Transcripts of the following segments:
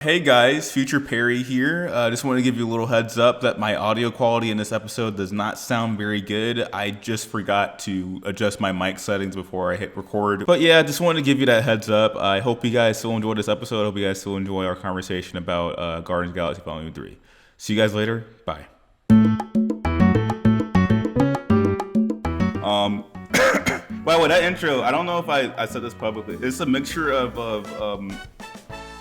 Hey guys, Future Perry here. Just want to give you a little heads up that my audio quality in this episode does not sound very good. I just forgot to adjust my mic settings before I hit record. But yeah, just wanted to give you that heads up. I hope you guys still enjoy this episode. I hope you guys still enjoy our conversation about Guardians of the Galaxy Volume 3. See you guys later. Bye. By the way, that intro, I don't know if I said this publicly. It's a mixture of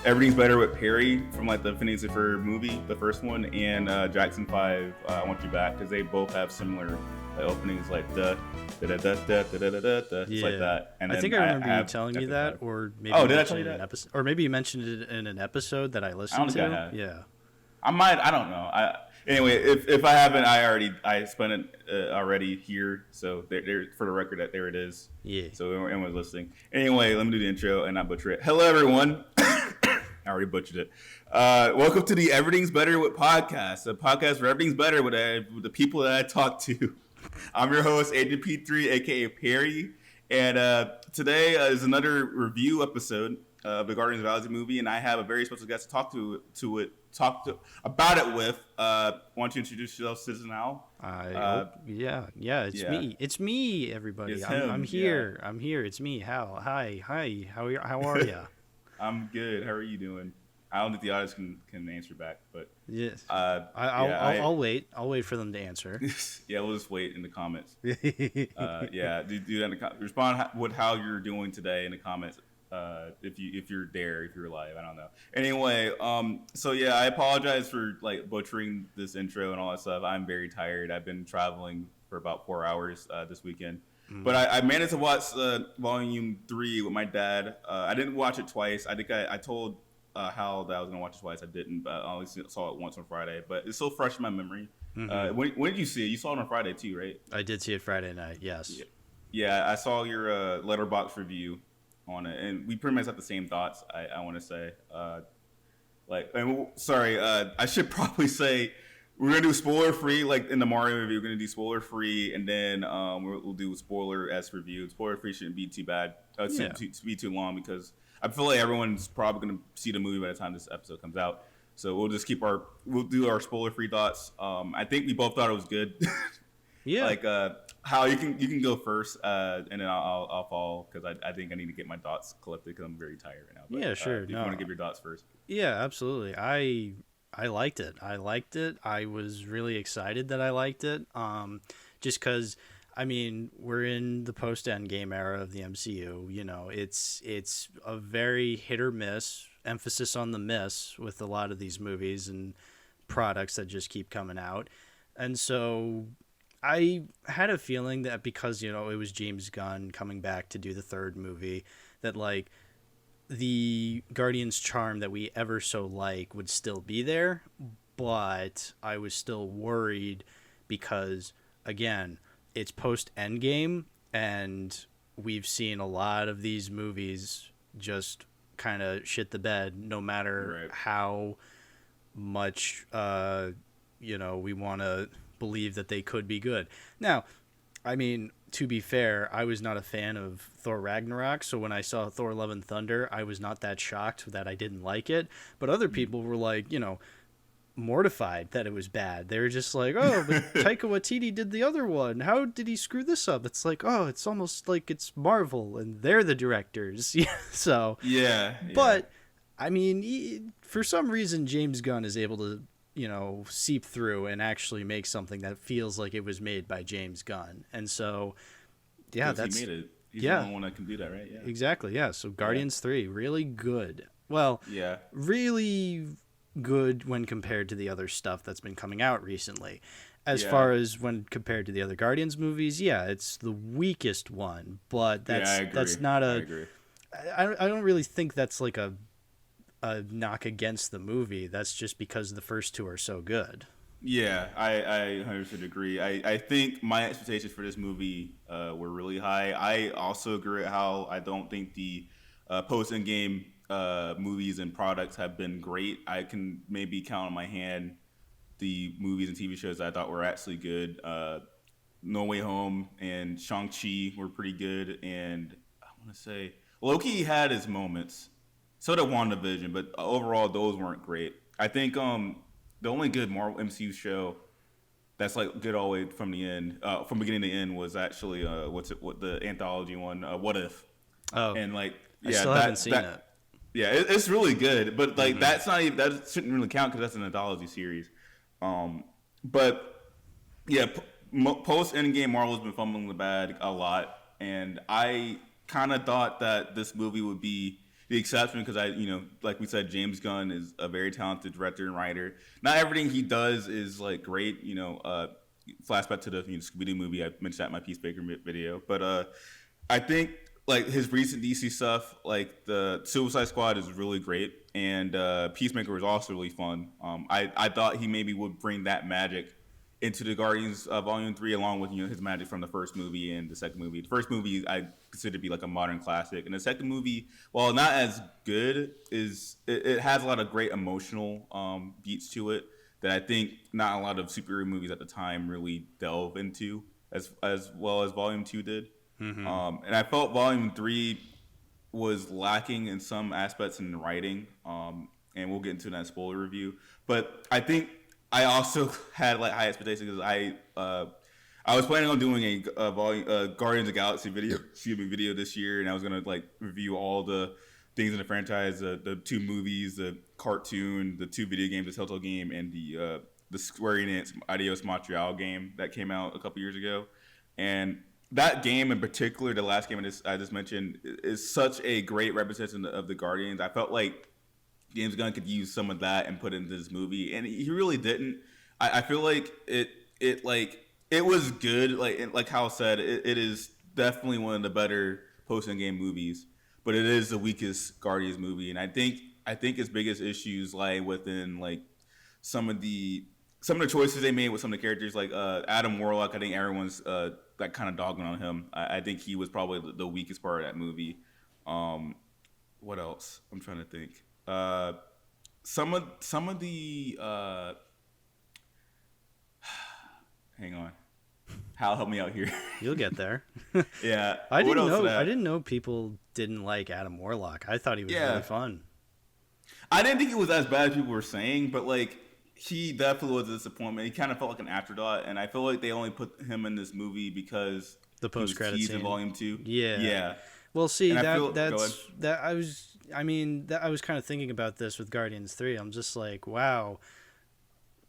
Everything's Better with Perry from like the Phineas and Ferb movie, the first one, and Jackson 5, I Want You Back, because they both have similar openings like da da da da da da da da da, just like that. And I think I remember you telling me that, or maybe did I tell you that? Or maybe you mentioned it in an episode that I listened to. I have. Yeah, I don't know. Anyway, if I haven't, I spent it already here, so there for the record that there it is. Yeah. So everyone's listening. Anyway, let me do the intro and not butcher it. Hello, everyone. I already butchered it. Welcome to the Everything's Better with podcast, a podcast where everything's better with the people that I talk to. I'm your host, Agent P3, aka Perry, and today is another review episode of the Guardians of the Galaxy movie, and I have a very special guest to talk about it with. Why don't you introduce yourself, Citizen Hal? It's me. It's me, everybody. I'm here. Yeah. I'm here. It's me, Hal. Hi. How are you? I'm good. How are you doing? I don't think the audience can answer back, but yes. I'll wait. I'll wait for them to answer. Yeah, we'll just wait in the comments. Do that. In the respond with how you're doing today in the comments. If you're there, if you're live, I don't know. Anyway, so yeah, I apologize for like butchering this intro and all that stuff. I'm very tired. I've been traveling for about 4 hours this weekend. But I managed to watch Volume 3 with my dad. I didn't watch it twice. I think I told Hal that I was going to watch it twice. I didn't, but I only saw it once on Friday. But it's so fresh in my memory. Mm-hmm. When did you see it? You saw it on Friday too, right? I did see it Friday night, yes. Yeah, I saw your Letterboxd review on it. And we pretty much have the same thoughts, I want to say. I should probably say... We're going to do spoiler-free, like in the Mario review, we're going to do spoiler-free, and then we'll do spoiler-esque review. Spoiler-free shouldn't be too bad, be too long, because I feel like everyone's probably going to see the movie by the time this episode comes out. So we'll just we'll do our spoiler-free thoughts. I think we both thought it was good. Yeah. Hal, you can go first, and then I'll follow, because I think I need to get my thoughts collected, because I'm very tired right now. But, yeah, sure. If you want to give your thoughts first. Yeah, absolutely. I liked it. I was really excited that I liked it. Just because, I mean, we're in the post-Endgame era of the MCU. You know, it's a very hit or miss, emphasis on the miss with a lot of these movies and products that just keep coming out. And so I had a feeling that because, you know, it was James Gunn coming back to do the third movie, that like the Guardians charm that we ever so like would still be there, but I was still worried because, again, it's post-Endgame, and we've seen a lot of these movies just kind of shit the bed, no matter how much, we want to believe that they could be good. Now, I mean, to be fair, I was not a fan of Thor Ragnarok, so when I saw Thor Love and Thunder, I was not that shocked that I didn't like it. But other people were like, mortified that it was bad. They were just like, oh, but Taika Waititi did the other one. How did he screw this up? It's like, oh, it's almost like it's Marvel, and they're the directors. So, yeah. But, I mean, for some reason, James Gunn is able to seep through and actually make something that feels like it was made by James Gunn. And so, yeah, he made it. He's the only one that can do that, right? Yeah. Exactly, yeah. So Guardians 3, really good. Well, really good when compared to the other stuff that's been coming out recently. As far as when compared to the other Guardians movies, it's the weakest one, but that's not a... I don't really think that's like a knock against the movie. That's just because the first two are so good. Yeah, I 100% agree. I think my expectations for this movie were really high. I also agree with how I don't think the post-Endgame movies and products have been great. I can maybe count on my hand the movies and TV shows that I thought were actually good. No Way Home and Shang-Chi were pretty good. And I want to say Loki had his moments. So did WandaVision, but overall those weren't great. I think the only good Marvel MCU show that's like good all the way from the end, from beginning to end, was actually what the anthology one, What If, Oh, and like I yeah, still haven't seen it. yeah, it's really good, but like that's not even that shouldn't really count because that's an anthology series. But yeah, post Endgame, Marvel's been fumbling the bag a lot, and I kind of thought that this movie would be the exception because like we said, James Gunn is a very talented director and writer. Not everything he does is like great. Flashback to the Scooby Doo movie. I mentioned that in my Peacemaker video, but I think like his recent DC stuff, like the Suicide Squad, is really great, and Peacemaker was also really fun. I thought he maybe would bring that magic into the Guardians Volume 3, along with his magic from the first movie and the second movie. The first movie I consider to be like a modern classic, and the second movie, while not as good, it has a lot of great emotional beats to it that I think not a lot of superhero movies at the time really delve into as well as Volume 2 did. And I felt Volume 3 was lacking in some aspects in the writing, and we'll get into that spoiler review. But I think I also had like high expectations because I was planning on doing a Guardians of the Galaxy video this year, and I was gonna like review all the things in the franchise, the two movies, the cartoon, the two video games, the Telltale game, and the Square Enix Adios Montreal game that came out a couple years ago. And that game in particular, the last game I just mentioned, is such a great representation of the Guardians. I felt like James Gunn could use some of that and put it into this movie, and he really didn't. I feel like it was good. Like Hal said, it is definitely one of the better post-game movies, but it is the weakest Guardians movie, and I think its biggest issues lie within like some of the choices they made with some of the characters, like Adam Warlock. I think everyone's like kind of dogging on him. I think he was probably the weakest part of that movie. What else? I'm trying to think. Some of the hang on. Hal, help me out here. You'll get there. Yeah. I didn't know people didn't like Adam Warlock. I thought he was really fun. I didn't think it was as bad as people were saying, but like he definitely was a disappointment. He kind of felt like an afterthought, and I feel like they only put him in this movie because the post-credit scene in Volume 2. Yeah. Well, see, I was kind of thinking about this with Guardians 3. I'm just like, wow,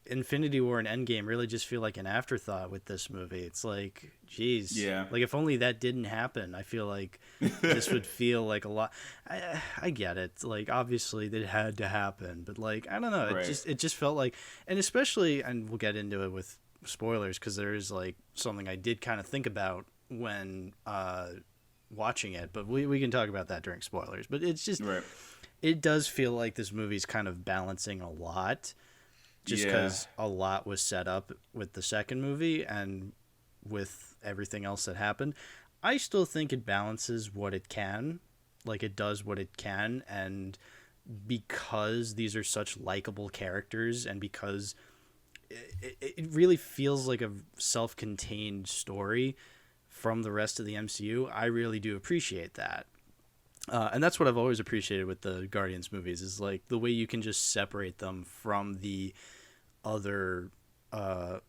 Infinity War and Endgame really just feel like an afterthought with this movie. It's like, geez. Yeah. Like, if only that didn't happen, I feel like this would feel like a lot. I get it. Like, obviously, that had to happen. But, like, I don't know. Right. It just felt like, and especially, and we'll get into it with spoilers, because there is, like, something I did kind of think about when watching it. But we can talk about that during spoilers. But it's just, It does feel like this movie's kind of balancing a lot. Just because a lot was set up with the second movie and with everything else that happened. I still think it balances what it can. Like, it does what it can. And because these are such likable characters, and because it really feels like a self-contained story from the rest of the MCU, I really do appreciate that. And that's what I've always appreciated with the Guardians movies, is like the way you can just separate them from the other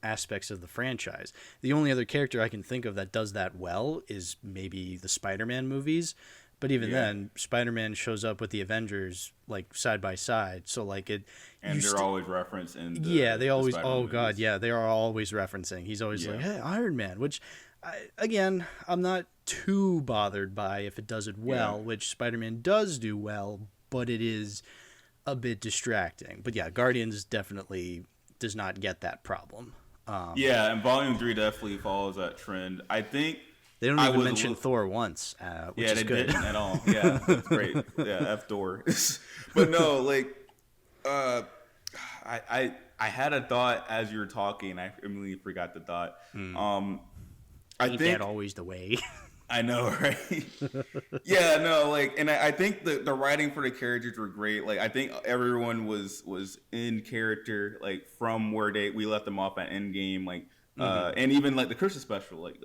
aspects of the franchise. The only other character I can think of that does that well is maybe the Spider-Man movies. But even then, Spider-Man shows up with the Avengers like side by side, so like it. And they're always referenced in. They always. Oh God, yeah, they are always referencing. He's always like, "Hey, Iron Man," which, I'm not too bothered by if it does it well, which Spider-Man does do well, but it is a bit distracting. But yeah, Guardians definitely does not get that problem. And Volume 3 definitely follows that trend. I think. They don't even mention Thor once, which is good. Didn't at all. Yeah, that's great. Yeah, F Thor. But no, like, I had a thought as you were talking. I immediately forgot the thought. I think that always the way. I know, right? Yeah, no, like, and I think the writing for the characters were great. Like, I think everyone was in character, like, from where we left them off at Endgame, like, and even like the Christmas special, like,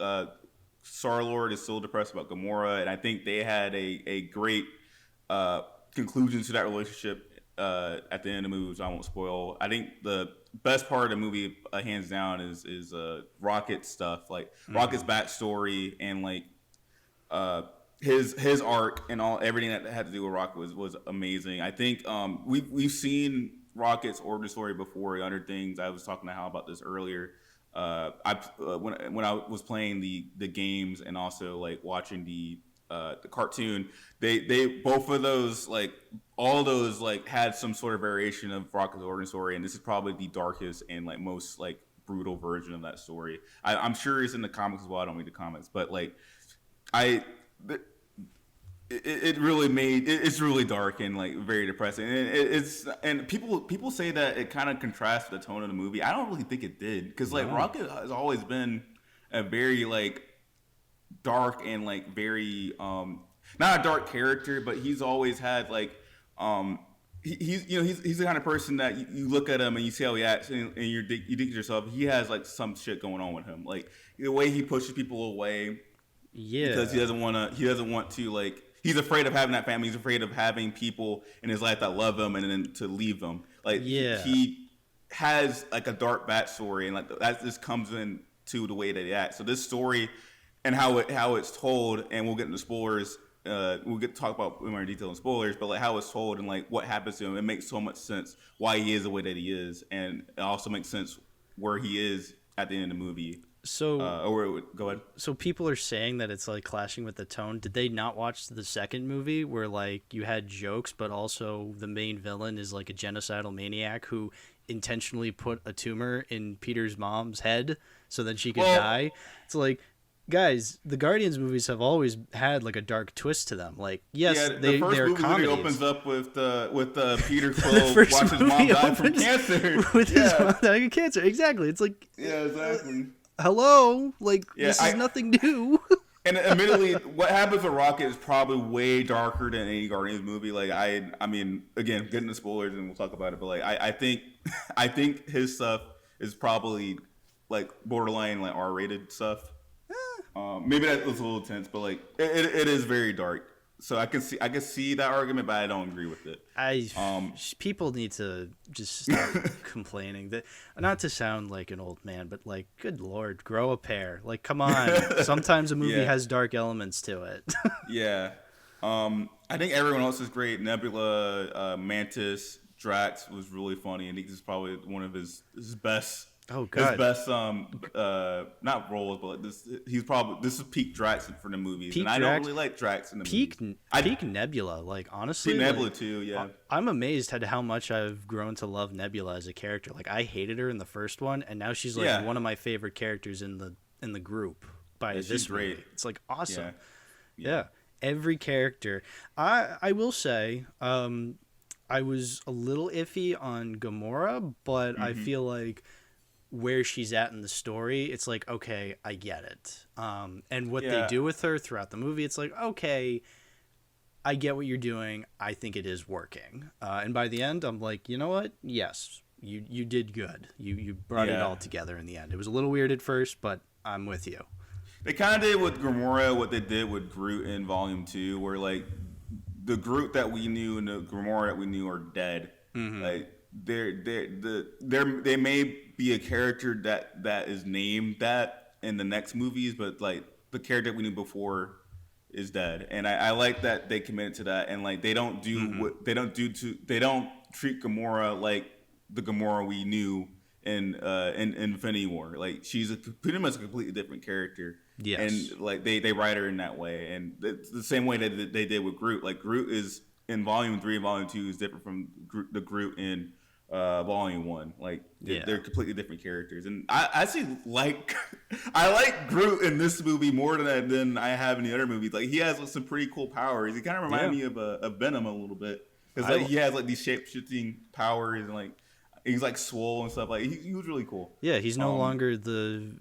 Star-Lord is still depressed about Gamora, and I think they had a great conclusion to that relationship at the end of the movie, which I won't spoil. I think the best part of the movie, hands down, is Rocket's stuff, like Rocket's backstory and like his arc and everything that had to do with Rocket was amazing. I think we've seen Rocket's origin story before in other things. I was talking to Hal about this earlier. When I was playing the games and also like watching the cartoon, they both of those, like all those, like had some sort of variation of Rocket's origin story, and this is probably the darkest and like most like brutal version of that story. I'm sure it's in the comics as well. I don't read the comics, but like it really it's really dark and like very depressing, and people say that it kind of contrasts with the tone of the movie. I don't really think it did, because like Rocket has always been a very like dark and like very not a dark character, but he's always had like he's the kind of person that you look at him and you see how he acts, and you think to yourself, he has like some shit going on with him, like the way he pushes people away. Yeah, because he doesn't want to like, he's afraid of having that family. He's afraid of having people in his life that love him and then to leave him. Like he has like a dark backstory, and like that just comes into the way that he acts. So this story and how it's told, and we'll get into spoilers. We'll get to talk about more detail in spoilers, but like how it's told and like what happens to him, it makes so much sense why he is the way that he is, and it also makes sense where he is at the end of the movie. So, go ahead. So people are saying that it's like clashing with the tone. Did they not watch the second movie where like you had jokes, but also the main villain is like a genocidal maniac who intentionally put a tumor in Peter's mom's head so that she could die? It's like, guys, the Guardians movies have always had like a dark twist to them. Like, yes, the first they're movie comedies. Opens up with Peter Quill watch his mom die from cancer. With his mom dying of cancer, exactly. It's like, exactly. Hello, like this is nothing new. And admittedly, what happens with Rocket is probably way darker than any Guardians movie. Like I mean, again, getting the spoilers and we'll talk about it, but like I think his stuff is probably like borderline like R-rated stuff. Maybe that was a little tense, but like it is very dark. So I can see that argument, but I don't agree with it. People need to just stop complaining. That, not to sound like an old man, but like, good Lord, grow a pair. Like, come on. Sometimes a movie has dark elements to it. Yeah. I think everyone else is great. Nebula, Mantis, Drax was really funny. I think this is probably one of his best. Oh God! His best, not roles, but this is peak Drax for the movies, peak and I don't really like Drax in the movies. Peak Nebula, like honestly, peak Nebula too. Yeah, I'm amazed at how much I've grown to love Nebula as a character. Like I hated her in the first one, and now she's like one of my favorite characters in the group. This movie. Great. It's like awesome. Yeah. Every character. I will say, I was a little iffy on Gamora, but I feel like where she's at in the story, it's like, okay, I get it. And what they do with her throughout the movie, it's like, okay, I get what you're doing. I think it is working. And by the end, I'm like, you know what? Yes, you did good. You brought it all together in the end. It was a little weird at first, but I'm with you. They kind of did with Gamora what they did with Groot in Volume 2, where like the Groot that we knew and the Gamora that we knew are dead. Mm-hmm. Like they may be a character that is named that in the next movies, but like the character we knew before is dead, and I like that they committed to that, and like they don't treat Gamora like the Gamora we knew in Infinity War. Like she's pretty much a completely different character. Yes, and like they write her in that way, and it's the same way that they did with Groot. Like Groot is in Volume 3, Volume 2 is different from the Groot in Volume 1. Like they're completely different characters, and I actually like I like Groot in this movie more than I have in the other movies. Like he has some pretty cool powers. He kind of reminds me of Venom a little bit, because like he has like these shape shifting powers, and like he's like swole and stuff. Like he was really cool. Yeah, he's no longer the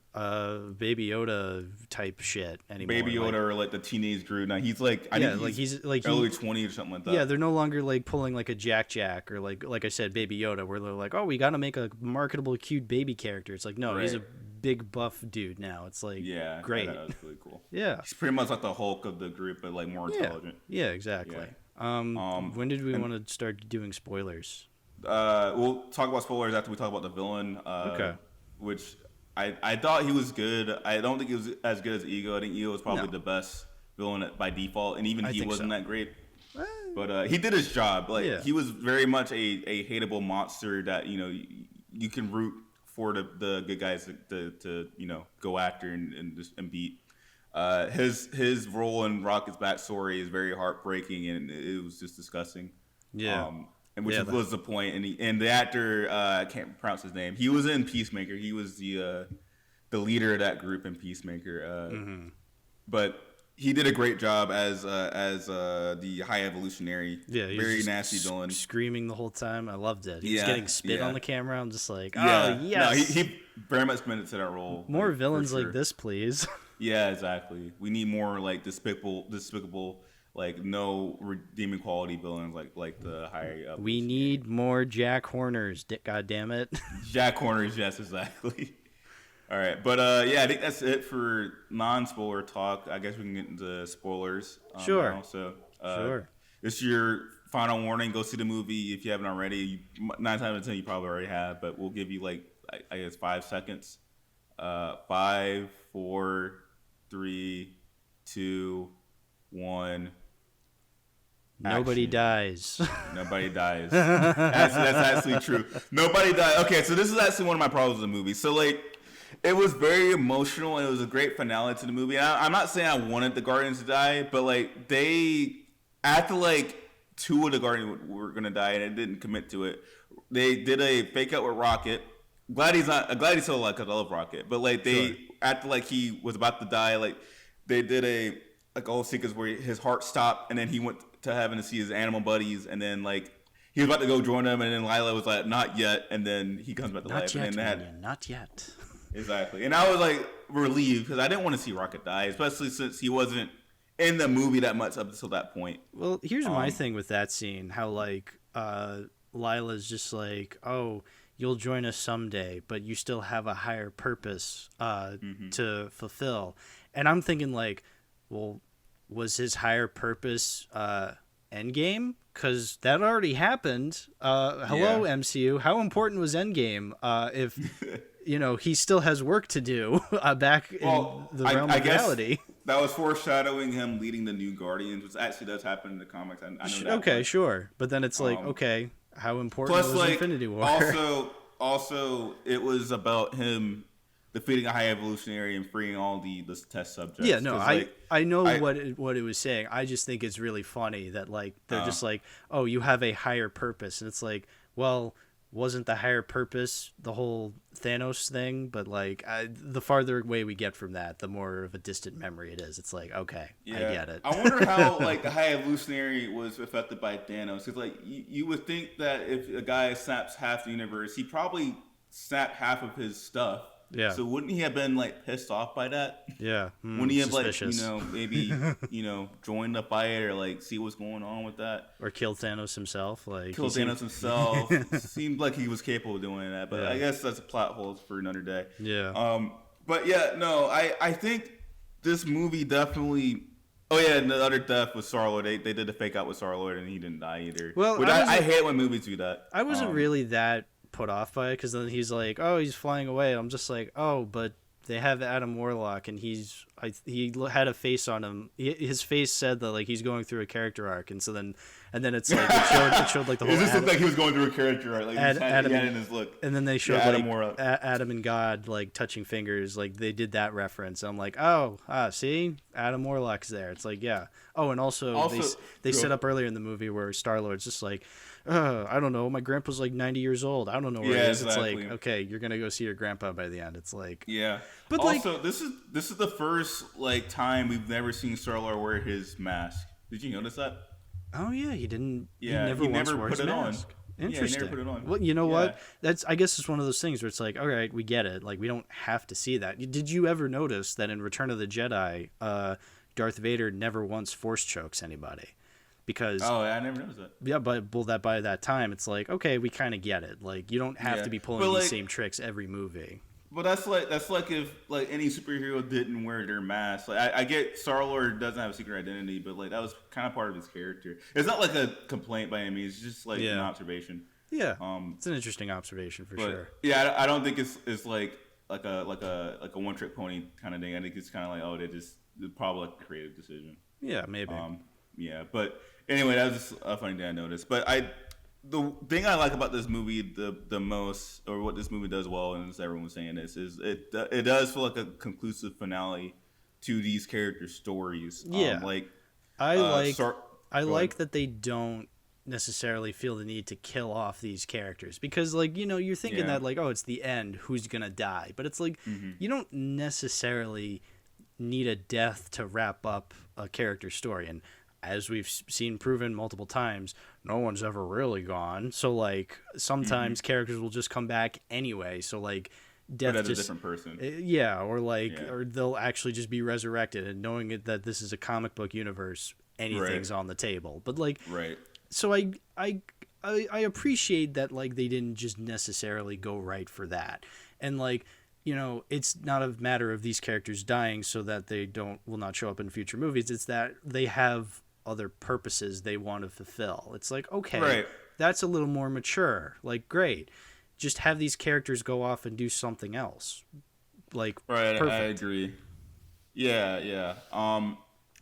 Baby Yoda type shit anymore. Baby Yoda, or like the teenage Groot. Now he's like he's like early 20 or something like that. Yeah, they're no longer like pulling like a Jack or like I said, Baby Yoda, where they're like, oh, we got to make a marketable, cute baby character. It's like, no, he's a big buff dude now. It's like, great. That was really cool. Yeah, he's pretty much like the Hulk of the group, but like more intelligent. Yeah, exactly. When did we want to start doing spoilers? We'll talk about spoilers after we talk about the villain. Okay. Which I thought he was good. I don't think he was as good as Ego. I think Ego was probably No. the best villain by default, and even I he think wasn't so. that great. But he did his job. Like Yeah. he was very much a hateable monster that you can root for the good guys to go after and beat. His role in Rocket's backstory is very heartbreaking, and it was just disgusting. Yeah. And which was the point. And the actor, I can't pronounce his name. He was in Peacemaker. He was the leader of that group in Peacemaker. But he did a great job as the High Evolutionary. Yeah, he was very just nasty villain. Screaming the whole time. I loved it. He was Yeah, getting spit yeah. on the camera. I'm just like, oh Yeah, yes. no, he very much committed to that role. More like, villains for sure. like this, please. Yeah, exactly. We need more like despicable, like no redeeming quality villains like the High. We need more Jack Horners. God damn it. Jack Corners, yes, exactly. All right, but yeah, I think that's it for non-spoiler talk. I guess we can get into spoilers. Sure. Now. So, Sure. This is your final warning. Go see the movie if you haven't already. 9 times out of 10, you probably already have, but we'll give you like I guess 5 seconds. 5, 4, 3, 2, 1. Nobody Action. dies. Nobody dies. That's actually true. Nobody dies. Okay, so this is actually one of my problems with the movie. So like, it was very emotional, and it was a great finale to the movie. And I'm not saying I wanted the Guardians to die, but like they, after like 2 of the Guardians were gonna die, and it didn't commit to it. They did a fake out with Rocket. Glad he's still alive because I love Rocket. But like Sure. after like he was about to die, like they did a whole sequence where his heart stopped, and then he went to heaven to see his animal buddies, and then like he was about to go join them, and then Lila was like, "Not yet," and then he comes back to Not life, yet, and then Minion. Not yet. exactly. And I was like relieved because I didn't want to see Rocket die, especially since he wasn't in the movie that much up until that point. Well, here's my thing with that scene. How like Lila's just like, oh, you'll join us someday, but you still have a higher purpose to fulfill. And I'm thinking like, well, was his higher purpose Endgame? Because that already happened. Hello, Yeah. MCU. How important was Endgame? If he still has work to do back in the realm I of guess reality. that was foreshadowing him leading the new Guardians, which actually does happen in the comics. I know that. Okay, much. sure. But then it's like, okay, how important Plus, was like, Infinity War? also, it was about him defeating a High Evolutionary and freeing all the test subjects. Yeah, no, 'Cause, like, I know what it was saying. I just think it's really funny that like they're just like, oh, you have a higher purpose, and it's like, well, wasn't the higher purpose the whole Thanos thing? But like, the farther away we get from that, the more of a distant memory it is. It's like, okay, I get it. I wonder how like the High Evolutionary was affected by Thanos, because like you would think that if a guy snaps half the universe, he probably snapped half of his stuff. Yeah. So wouldn't he have been like pissed off by that? Yeah. Wouldn't he have suspicious. like maybe joined the fight or like see what's going on with that? Or killed Thanos himself? Like Kill Thanos himself. Seemed like he was capable of doing that, but Yeah. I guess that's a plot hole for another day. Yeah. But yeah, no, I think this movie definitely. Oh yeah, and the other death was Star-Lord. They did the fake out with Star-Lord, and he didn't die either. Well, Which I hate when movies do that. I wasn't really that put off by it, because then he's like, oh, he's flying away. I'm just like, oh, but they have Adam Warlock, and he had a face on him. His face said that like he's going through a character arc, and then it's like it showed like the whole. It just looked like he was going through a character arc, like Adam, he had in his look. And then they showed Adam like Warlock. Adam and God like touching fingers, like they did that reference. I'm like, oh, see, Adam Warlock's there. It's like, yeah. Oh, and also they set up earlier in the movie where Star-Lord's just like, I don't know, my grandpa's like 90 years old. I don't know where he is. Exactly. It's like, okay, you're gonna go see your grandpa by the end. It's like, Yeah. But also, this is the first like time we've never seen Star-Lord wear his mask. Did you notice that? oh yeah, he didn't. Yeah, he never wore put his it mask. on. Interesting. Yeah, he never put it on. Well, you know Yeah. what? I guess it's one of those things where it's like, all right, we get it. Like we don't have to see that. Did you ever notice that in Return of the Jedi, Darth Vader never once force chokes anybody? Because I never noticed that. yeah, but by that time, it's like, okay, we kind of get it. Like you don't have to be pulling But, these like, same tricks every movie. But that's like if like any superhero didn't wear their mask. Like I get Star-Lord doesn't have a secret identity, but like that was kind of part of his character. It's not like a complaint by any means. It's just like an Yeah. observation. Yeah. It's an interesting observation for But sure. yeah, I don't think it's like a one trick pony kind of thing. I think it's kind of like it's probably like a creative decision. Yeah, maybe. Yeah, but anyway, that was just a funny thing I noticed. But the thing I like about this movie the most, or what this movie does well, and as everyone was saying this, is it does feel like a conclusive finale to these character stories. Yeah, like I like I Go like ahead. that they don't necessarily feel the need to kill off these characters because like you're thinking Yeah. that like, oh, it's the end, who's gonna die, but it's like you don't necessarily need a death to wrap up a character story. And as we've seen proven multiple times, no one's ever really gone. So like sometimes characters will just come back anyway. So like But death as a just different person. yeah, or like Yeah. or they'll actually just be resurrected. And knowing that this is a comic book universe, anything's on the table. But like Right. so I appreciate that like they didn't just necessarily go right for that. And like it's not a matter of these characters dying so that they will not show up in future movies. It's that they have other purposes they want to fulfill. It's like, okay, Right. that's a little more mature. Like, great. Just have these characters go off and do something else. Like, Right, perfect. I agree. Yeah, yeah.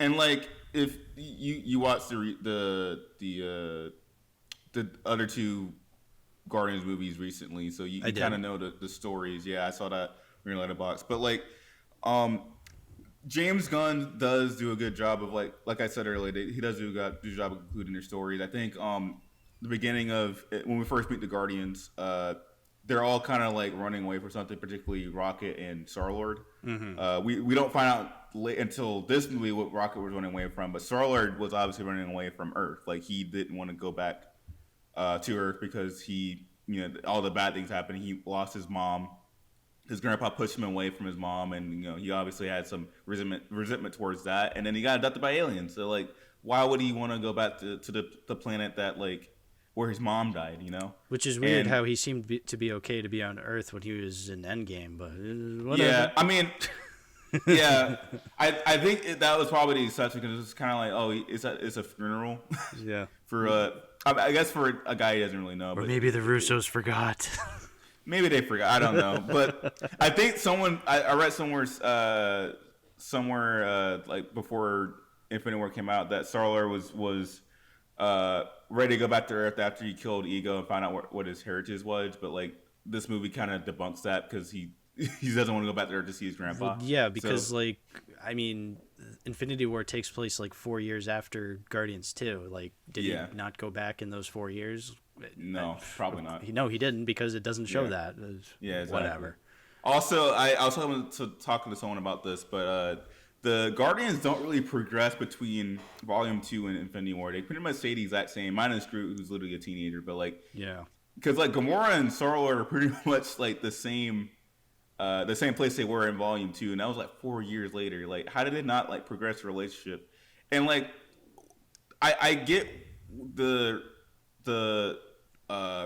And like if you watch the other two Guardians movies recently, so you did. kind of know the stories. Yeah, I saw that in your letterbox. But like, James Gunn does do a good job of like I said earlier, he does do a good job of including their stories. I think the beginning of when we first meet the Guardians, they're all kind of like running away from something, particularly Rocket and Star-Lord. We don't find out until this movie what Rocket was running away from, but Star-Lord was obviously running away from Earth. Like he didn't want to go back to Earth because he, all the bad things happened. He lost his mom. His grandpa pushed him away from his mom, and he obviously had some resentment towards that. And then he got abducted by aliens. So like, why would he want to go back to the planet that like where his mom died? Which is weird And- how he seemed to be okay to be on Earth when he was in Endgame, but whatever. Yeah, I mean, yeah, I think that was probably the exception because it's kind of like, oh, it's a funeral Yeah. for I guess for a guy he doesn't really know, Or but maybe the Russos forgot. maybe they forgot. I don't know, but I think I read somewhere like before Infinity War came out that Star-Lord was ready to go back to Earth after he killed Ego and found out what his heritage was, but like this movie kind of debunks that because he doesn't want to go back to Earth to see his grandpa. Yeah, because So- like I mean, Infinity War takes place like 4 years after Guardians 2. Like, did Yeah. he not go back in those 4 years? No, probably not. No, he didn't because it doesn't show Yeah. that. Yeah, exactly. Whatever. Also, I was talking to someone about this, but the Guardians don't really progress between Volume 2 and Infinity War. They pretty much stay the exact same, minus Groot, who's literally a teenager. But like, Yeah. because like Gamora and Star-Lord are pretty much like the same place they were in Volume 2, and that was like 4 years later. Like, how did it not like progress the relationship? And like, I get the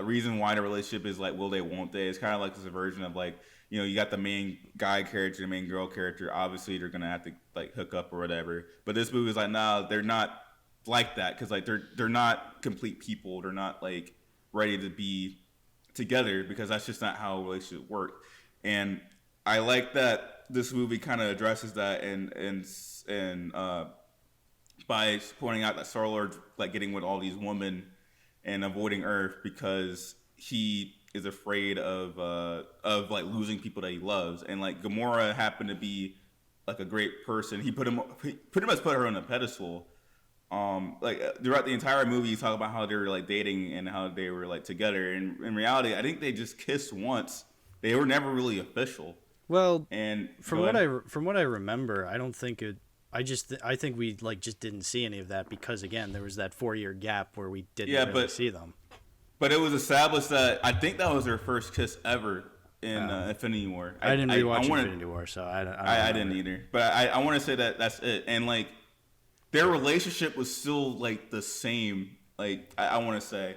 reason why the relationship is like will they won't they. It's kind of like this version of like you got the main guy character, the main girl character. Obviously, they're gonna have to like hook up or whatever. But this movie is like, nah, they're not like that because like they're not complete people. They're not like ready to be together because that's just not how relationships work. And I like that this movie kind of addresses that and by pointing out that Star-Lord like getting with all these women and avoiding Earth because he is afraid of like losing people that he loves. And like Gamora happened to be like a great person. He pretty much put her on a pedestal. Like throughout the entire movie, you talk about how they were like dating and how they were like together. And in reality, I think they just kissed once. They were never really official. Well, And from what I remember, I don't think it. I think we like just didn't see any of that because again there was that 4-year gap where we didn't really see them. But it was established that I think that was their first kiss ever in Infinity War. I didn't rewatch Infinity War, so I didn't either. But I want to say that that's it. And like their relationship was still like the same. Like I want to say,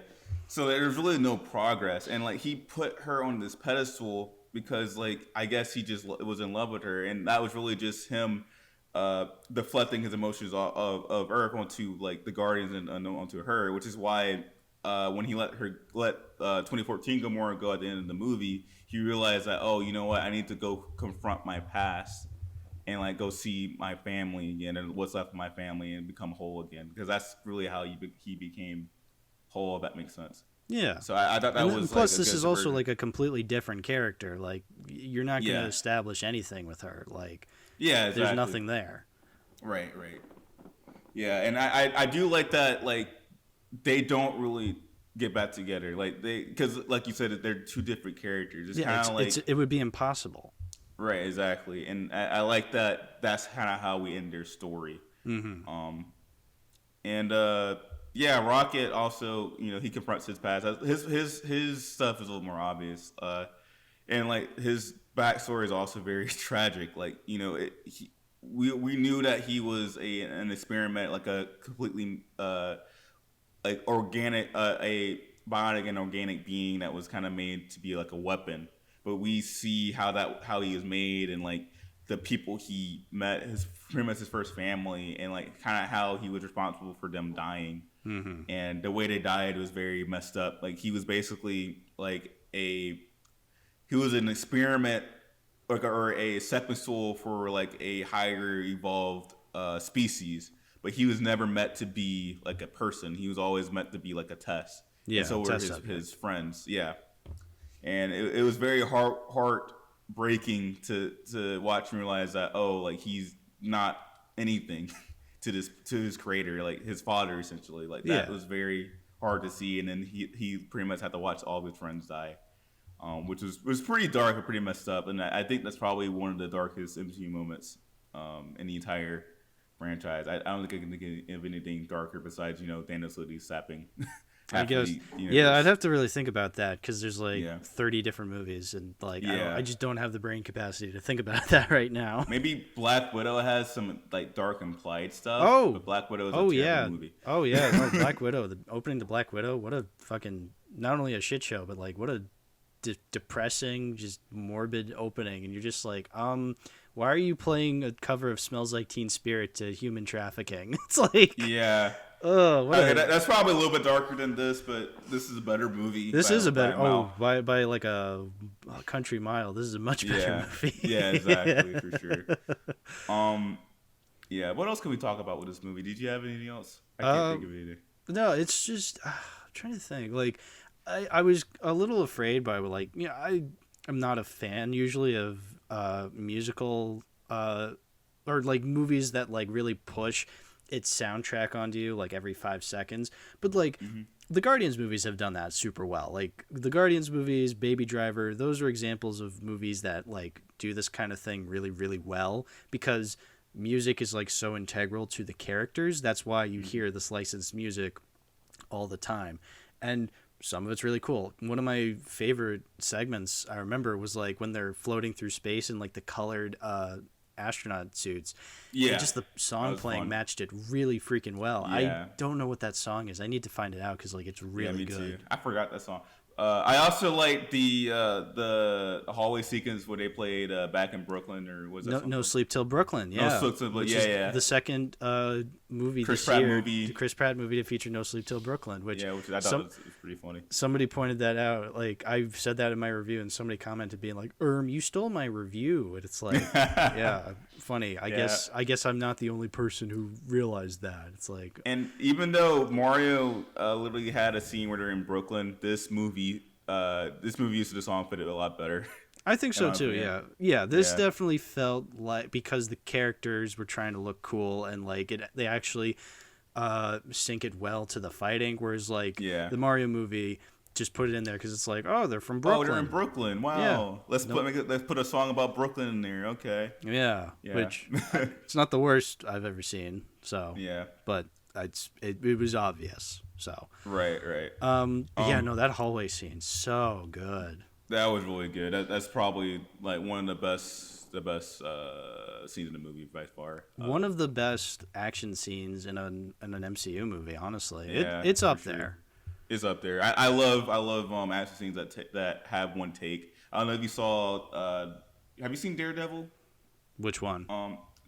so there's really no progress. And like he put her on this pedestal because like I guess he just was in love with her, and that was really just him deflecting his emotions of Earth onto like the Guardians and onto her, which is why when he let 2014 Gamora go at the end of the movie, he realized that, oh, you know what, I need to go confront my past and like go see my family again and what's left of my family and become whole again, because that's really how he became whole. If that makes sense. Yeah. So I thought that was plus like this is also like a completely different character. Like you're not going to Yeah. establish anything with her. Like Yeah, exactly. there's nothing there. Right. Yeah, and I do like that, like they don't really get back together, like because like you said, they're two different characters. It's kind of like it would be impossible. Right, exactly, and I like that. That's kind of how we end their story. Mm-hmm. Yeah, Rocket also, he confronts his past. His stuff is a little more obvious, and like his backstory is also very tragic. Like we knew that he was an experiment, like a completely like organic, a bionic and organic being that was kind of made to be like a weapon. But we see how he was made, and like the people he met, pretty much his first family, and like kind of how he was responsible for them dying. Mm-hmm. And the way they died was very messed up. Like he was basically like he was an experiment, like, or a stepping stool for like a higher evolved species. But he was never meant to be like a person. He was always meant to be like a test. Yeah, and so were his friends. Yeah. And it was very heartbreaking to watch and realize that, oh, like he's not anything to his creator, like his father, essentially. Like that was very hard to see. And then he pretty much had to watch all of his friends die, which was pretty dark and pretty messed up. And I think that's probably one of the darkest MCU moments in the entire franchise. I don't think I can think of anything darker besides Thanos literally sapping. I guess, yeah, I'd have to really think about that because there's like 30 different movies, and like I just don't have the brain capacity to think about that right now. Maybe Black Widow has some like dark implied stuff. Oh, but Black Widow is a terrible movie. Oh yeah, no, Black Widow. The opening to Black Widow, what a fucking, not only a shit show, but like what a depressing, just morbid opening, and you're just like, why are you playing a cover of Smells Like Teen Spirit to human trafficking? It's like, yeah. Oh, that's probably a little bit darker than this, but this is a better movie. This is a better by like a country mile. This is a much better movie. Yeah, exactly, for sure. Yeah. What else can we talk about with this movie? Did you have anything else? I can't think of anything. No, it's just I'm trying to think. Like, I was a little afraid by like I'm not a fan usually of musical or like movies that like really push its soundtrack onto you like every 5 seconds, but like the Guardians movies have done that super well. Like the Guardians movies, Baby Driver, those are examples of movies that like do this kind of thing really, really well because music is like so integral to the characters. That's why you hear this licensed music all the time, and some of it's really cool. One of my favorite segments I remember was like when they're floating through space in like the colored astronaut suits. Yeah, and just the song playing matched it really freaking well. Yeah. I don't know what that song is. I need to find it out because like it's really good. Too. I forgot that song. I also like the hallway sequence where they played Back in Brooklyn, or was that No Sleep Till Brooklyn? Yeah, No Sleep Till, yeah. The second movie Chris this Pratt year, movie. the Chris Pratt movie to feature No Sleep Till Brooklyn, which I thought was pretty funny. Somebody pointed that out. Like I've said that in my review, and somebody commented being like, you stole my review," and it's like, yeah, funny. I guess I'm not the only person who realized that. It's like, and even though Mario literally had a scene where they're in Brooklyn, this movie used to the song fit it a lot better. I think so too. Yeah. This definitely felt like, because the characters were trying to look cool and like they actually sync it well to the fighting. Whereas like the Mario movie just put it in there because it's like, they're from Brooklyn. Oh, they're in Brooklyn. Wow. Yeah. Let's put a song about Brooklyn in there. Okay. Yeah. Which it's not the worst I've ever seen. So but it was obvious. So right. that hallway scene's so good. That was really good. That's probably like one of the best scenes in the movie by far. One of the best action scenes in an MCU movie. Honestly, it's up there. It's up there. I love action scenes that have one take. I don't know if you saw. Have you seen Daredevil? Which one?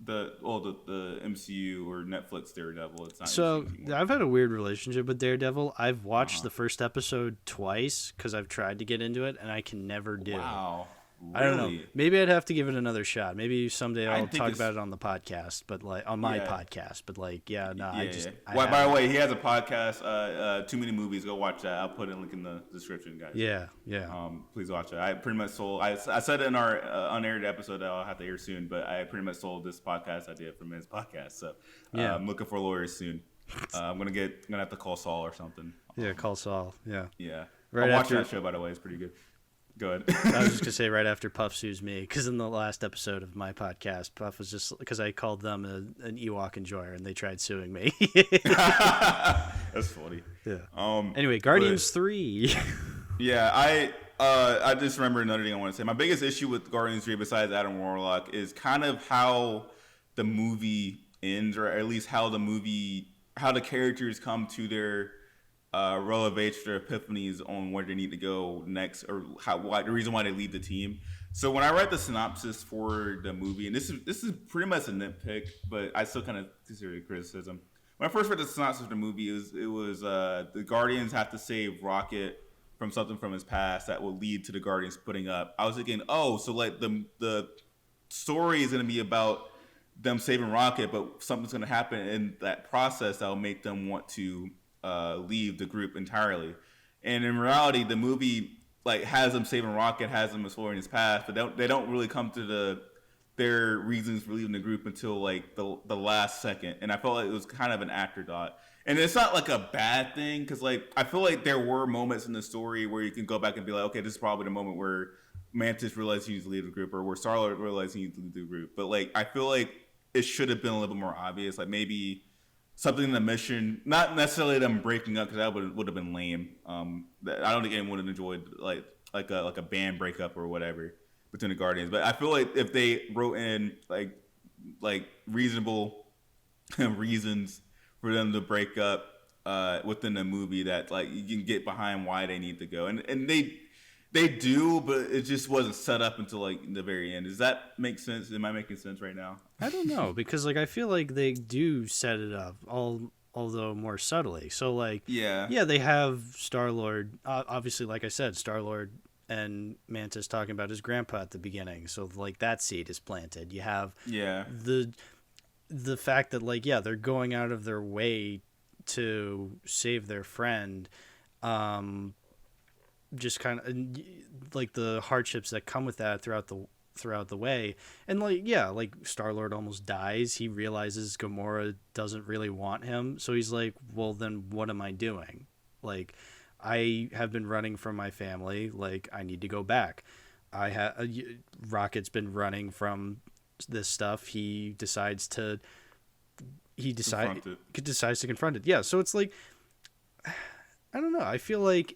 The MCU or Netflix Daredevil. It's not So MCU anymore. I've had a weird relationship with Daredevil. I've watched the first episode twice because I've tried to get into it and I can never do. Wow. Really? I don't know. Maybe I'd have to give it another shot. Maybe someday I I'll think talk about it on the podcast, but like on my podcast. But like, yeah, no, Yeah, I just. yeah. I Well, by the haven't. way, he has a podcast. Too Many Movies. Go watch that. I'll put a link in the description, guys. Yeah, yeah. Please watch it. I pretty much sold. I said it in our unaired episode that I'll have to air soon, but I pretty much sold this podcast idea from his podcast. So Yeah. I'm looking for lawyers soon. I'm gonna have to call Saul or something. Yeah, call Saul. Yeah. Yeah. Right I'm after- watching that show, by the way. It's pretty good. Go ahead. I was just gonna say right after Puff sues me, because in the last episode of my podcast, Puff was just because I called them an Ewok enjoyer, and they tried suing me. That's funny. Yeah. Anyway, Guardians 3. Yeah, I just remember another thing I want to say. My biggest issue with Guardians 3, besides Adam Warlock, is kind of how the movie ends, or at least how the characters come to their revelation, their epiphanies on where they need to go next, or the reason why they leave the team. So when I read the synopsis for the movie, and this is pretty much a nitpick, but I still kind of consider it criticism. When I first read the synopsis of the movie, it was the Guardians have to save Rocket from something from his past that will lead to the Guardians putting up. I was thinking, oh, so like the story is going to be about them saving Rocket, but something's going to happen in that process that will make them want to leave the group entirely. And in reality, the movie like has them saving Rocket, has them exploring his past, but they don't really come to their reasons for leaving the group until like the last second. And I felt like it was kind of an afterthought. And it's not like a bad thing, because like I feel like there were moments in the story where you can go back and be like, okay, this is probably the moment where Mantis realized he needs to leave the group, or where Star-Lord realized he needs to leave the group. But like I feel like it should have been a little bit more obvious. Like maybe something in the mission, not necessarily them breaking up, because that would have been lame. I don't think anyone would have enjoyed like a band breakup or whatever between the Guardians. But I feel like if they wrote in like reasonable reasons for them to break up within the movie, that like you can get behind why they need to go, and they do, but it just wasn't set up until like the very end. Does that make sense? Am I making sense right now? I don't know, because like I feel like they do set it up, although more subtly. So like yeah, they have Star-Lord. Obviously, like I said, Star-Lord and Mantis talking about his grandpa at the beginning. So like that seed is planted. You have the fact that like they're going out of their way to save their friend. Just kind of like the hardships that come with that throughout the way, and like Star-Lord almost dies. He realizes Gamora doesn't really want him, so he's like, well then what am I doing? Like I have been running from my family, like I need to go back. Rocket's been running from this stuff. He decides to confront it. Yeah, so it's like I don't know. I feel like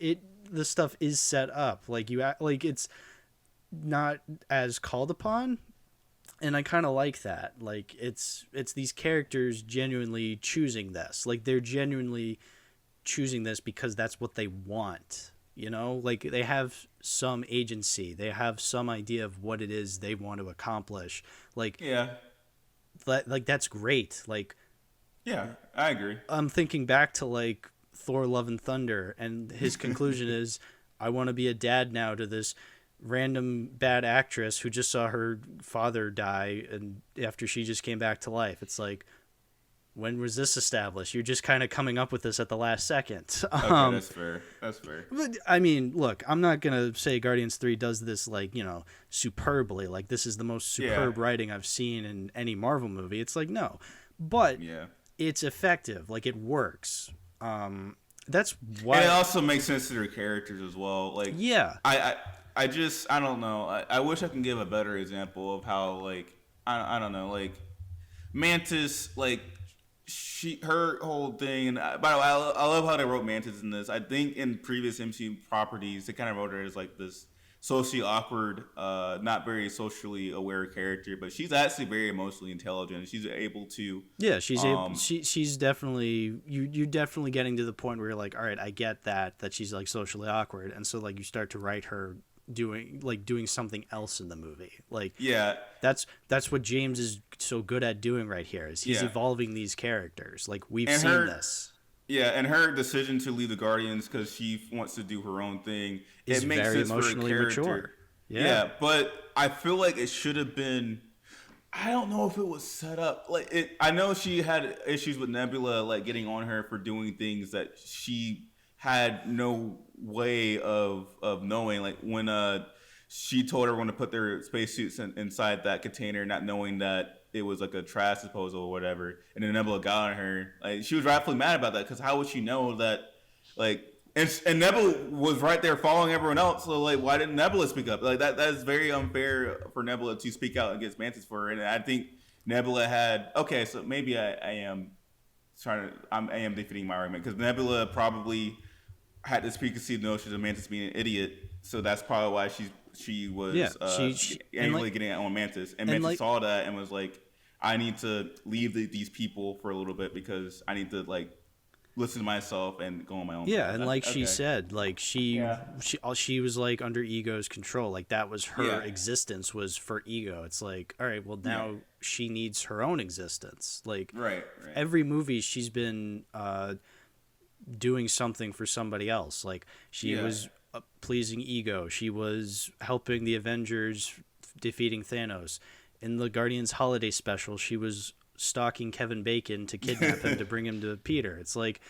the stuff is set up like it's not as called upon, and I kind of like that. Like it's these characters genuinely choosing this. Like they're genuinely choosing this because that's what they want. You know, like they have some agency. They have some idea of what it is they want to accomplish. Like that's great. Like yeah, I agree. I'm thinking back to like Thor: Love and Thunder, and his conclusion is, I want to be a dad now to this random bad actress who just saw her father die, and after she just came back to life. It's like, when was this established? You're just kind of coming up with this at the last second. Okay, that's fair. But I mean, look, I'm not gonna say Guardians 3 does this like superbly. Like this is the most superb writing I've seen in any Marvel movie. It's like no, but it's effective. Like it works. That's why. And it also makes sense to their characters as well. Like I don't know. I wish I can give a better example of how like I don't know, like Mantis, like her whole thing. And by the way, I love how they wrote Mantis in this. I think in previous MCU properties they kind of wrote her as like this socially awkward, not very socially aware character, but she's actually very emotionally intelligent. She's able to. Yeah, she's definitely you definitely getting to the point where you're like, all right, I get that she's like socially awkward, and so like you start to write her doing something else in the movie. Like, Yeah, that's what James is so good at doing right here, is he's yeah, evolving these characters. Like, we've and seen her this yeah, and her decision to leave the Guardians because she wants to do her own thing. is It makes very sense for a emotionally character. mature. Yeah. Yeah, but I feel like it should have been. I don't know if it was set up like it. I know she had issues with Nebula, like getting on her for doing things that she had no way of knowing. Like when she told everyone to put their spacesuits inside that container, not knowing that it was like a trash disposal or whatever, and then Nebula got on her. Like she was rightfully mad about that because how would she know that? Like and Nebula was right there following everyone else. So like, why didn't Nebula speak up? Like that is very unfair for Nebula to speak out against Mantis for her. And I think Nebula had okay. So maybe I am I am defeating my argument because Nebula probably had this preconceived notion of Mantis being an idiot. So that's probably why she was angrily like, getting on Mantis, and and Mantis like saw that and was like, I need to leave these people for a little bit because I need to like listen to myself and go on my own. yeah, and like she okay. said, like she was like under Ego's control. Like that was her Yeah. existence was for Ego. It's like, all right, well now she needs her own existence. Like Right. every movie she's been doing something for somebody else. Like she was pleasing Ego. She was helping the Avengers defeating Thanos. In the Guardians Holiday Special, she was stalking Kevin Bacon to kidnap him to bring him to Peter. It's like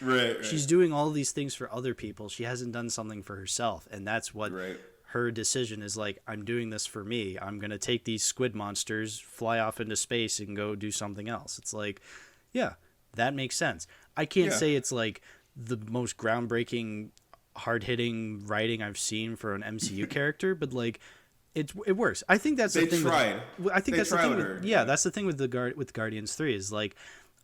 she's doing all these things for other people. She hasn't done something for herself, and that's what her decision is like. I'm doing this for me. I'm going to take these squid monsters, fly off into space, and go do something else. It's like, yeah, that makes sense. I can't say it's like the most groundbreaking, hard-hitting writing I've seen for an MCU character, but like it works. I think that's the thing. I think that's the thing. That's the thing with Guardians 3 is like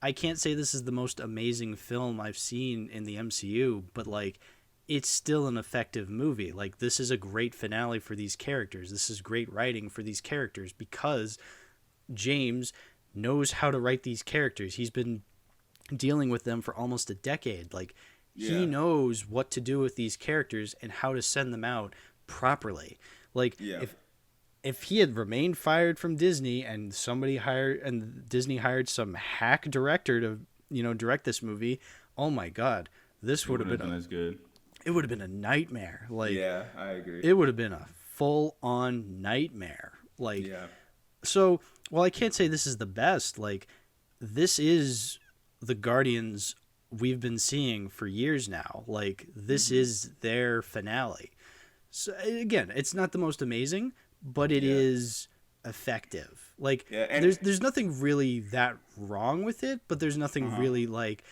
I can't say this is the most amazing film I've seen in the MCU, but like it's still an effective movie. Like this is a great finale for these characters. This is great writing for these characters because James knows how to write these characters. He's been dealing with them for almost a decade. Like he knows what to do with these characters and how to send them out properly. Like if he had remained fired from Disney and Disney hired some hack director to direct this movie, oh my god, this would have been as good. It would have been a nightmare. Like I agree. It would have been a full on nightmare. Like so while I can't say this is the best, like this is the Guardians we've been seeing for years now. Like this is their finale. So again, it's not the most amazing, but it is effective. Like there's nothing really that wrong with it, but there's nothing really like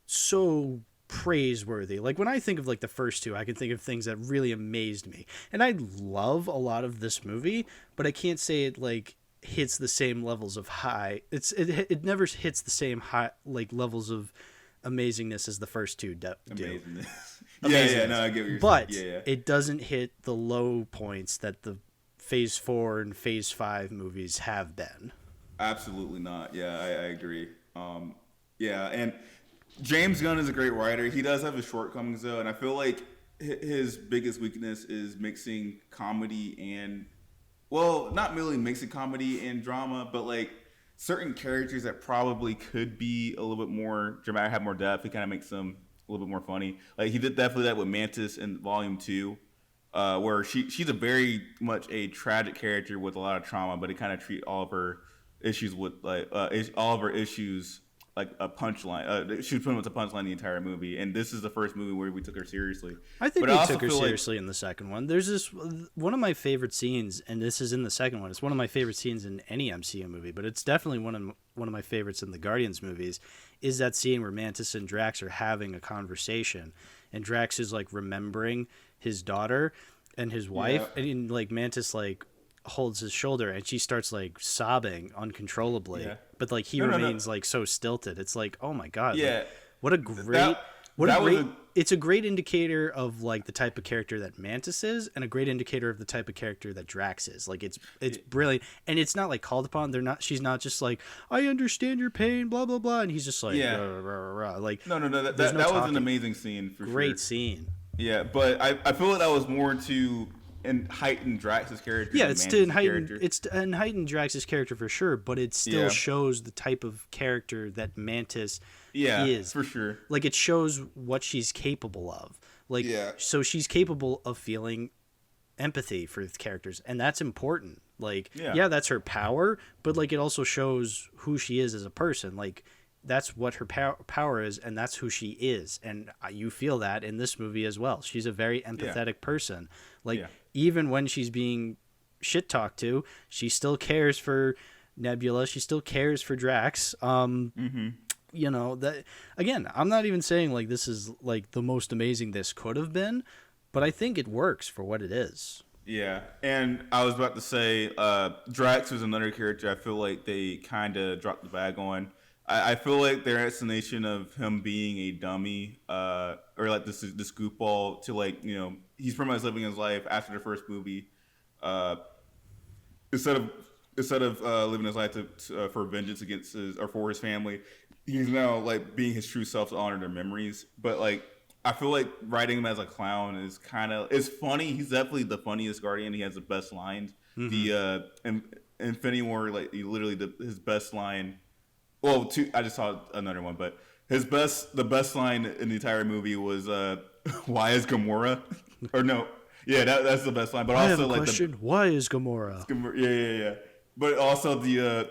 so praiseworthy. Like when I think of like the first two, I can think of things that really amazed me. And I love a lot of this movie, but I can't say it like hits the same levels of high. It never hits the same high like levels of amazingness as the first two do. Amazingness. No, I get what you're saying. But it doesn't hit the low points that the Phase 4 and Phase 5 movies have been. Absolutely not. Yeah, I agree. And James Gunn is a great writer. He does have his shortcomings though, and I feel like his biggest weakness is mixing comedy and, well, not merely mixing comedy and drama, but like certain characters that probably could be a little bit more dramatic, have more depth. He kind of makes them a little bit more funny. Like he did definitely that with Mantis in Volume 2, where she's a very much a tragic character with a lot of trauma, but it kind of treat all of her issues with like all of her issues like a punchline. She was pretty much a punchline the entire movie, and this is the first movie where we took her seriously. I think we took her seriously in the second one. There's this one of my favorite scenes, and this is in the second one. It's one of my favorite scenes in any MCU movie, but it's definitely one of my favorites in the Guardians movies. Is that scene where Mantis and Drax are having a conversation, and Drax is like remembering his daughter and his wife, and like Mantis like holds his shoulder and she starts like sobbing uncontrollably, but like he remains like so stilted. It's like, oh my god, like, what a great it's a great indicator of like the type of character that Mantis is, and a great indicator of the type of character that Drax is. Like it's brilliant, and it's not like called upon. She's not just like, I understand your pain, blah blah blah, and he's just like, Yeah. rah, rah, rah, rah. Like No, there's no that was an talking. amazing scene for Great sure. scene. Yeah, but I feel like that was more to and heighten Drax's character Yeah, than it's Mantis' to heighten character. it's to and heighten Drax's character for sure, but it still Yeah. shows the type of character that Mantis Yeah, is. for sure. Like it shows what she's capable of. Like Yeah. so she's capable of feeling empathy for the characters, and that's important. Like yeah, that's her power, but like it also shows who she is as a person. Like that's what her power is, and that's who she is, and you feel that in this movie as well. She's a very empathetic person. Like even when she's being shit talked to, she still cares for Nebula. She still cares for Drax. You know that again. I'm not even saying like this is like the most amazing this could have been, but I think it works for what it is. Yeah, and I was about to say, Drax was another character I feel like they kind of dropped the bag on. I feel like their explanation of him being a dummy, or like this goofball to like, you know, he's pretty much living his life after the first movie, instead of living his life for vengeance against his or for his family, he's now like being his true self to honor their memories. But like, I feel like writing him as a clown is it's funny. He's definitely the funniest Guardian. He has the best lines. The Infinity War, like his best line. Well, I just saw another one, but the best line in the entire movie was, "Why is Gamora?" Or no, yeah, that's the best line. But I also have a like question. Why is Gamora? Yeah. But also the